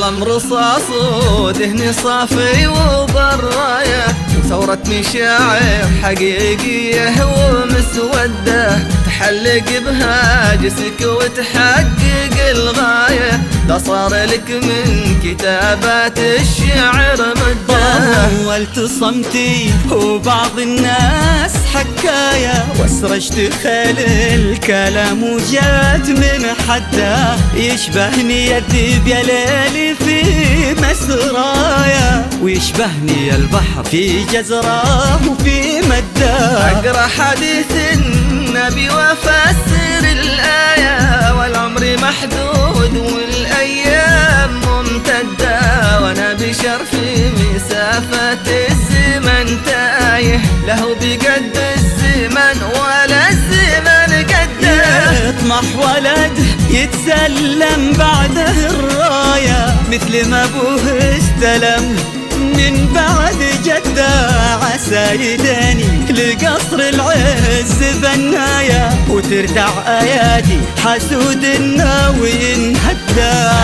القلم رصاص ودهن صافي وبراية، ثورة مشاعر حقيقية ومسودة تحلق بهاجسك وتحقق الغاية. ده صار لك من كتابات الشعر مدة. طولت صمتي وبعض الناس حكاية، واسرجت خيل الكلام وجات من حده. يشبهني يذيب يا ليلي في مسرايا، ويشبهني البحر في جزره وفي مده. أقرأ حديث النبي وأفسر الآية، والعمر محدود والأيام ممتدة، وأنا بشر في مسافة الزمن تايه. له بقد الزمن ولا الزمن قده. يطمح ولد يتسلم بعده الراية، مثل ما ابوه استلم من بعد جده. عسى يداني لقصر العز بالناية، وتردع ايادي حسود الناوي انهدى.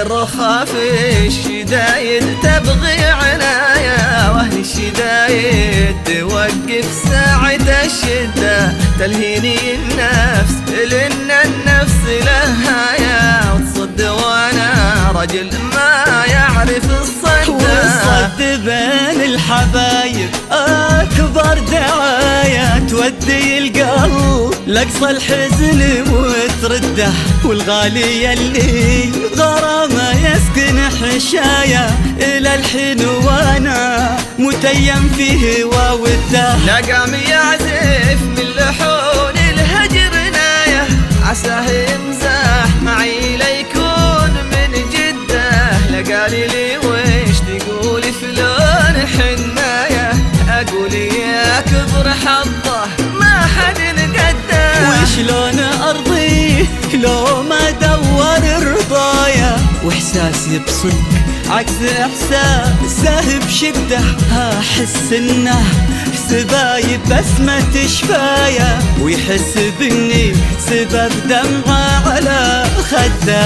الرخاء في الشدايد تبغي عناية، واهل الشدايد توقف ساعة الشدة. تلهيني النفس لأن النفس لهاية، وتصد وانا رجل ما يعرف الصد. والصد بين الحبايب أكبر دعاية، تودي القلب لقصى الحزن وترده. والغالي اللي غرامه يسكن حشاية، إلى الحين وانا متيم فيه ووده. لقام يعزف من لحون الهجر نايه، عساه يمزح معي ليكون من جده. لقالي لي ويش تقولي في لون حنايه، اقول يا كبر حظه ما حد نقده. وشلون ارضي لو ما دور رضايا، واحساسي بصدق عكس احساسه بشده. احس انه سبايب بس ما تشفايا، ويحس باني سبب دمعه على خده.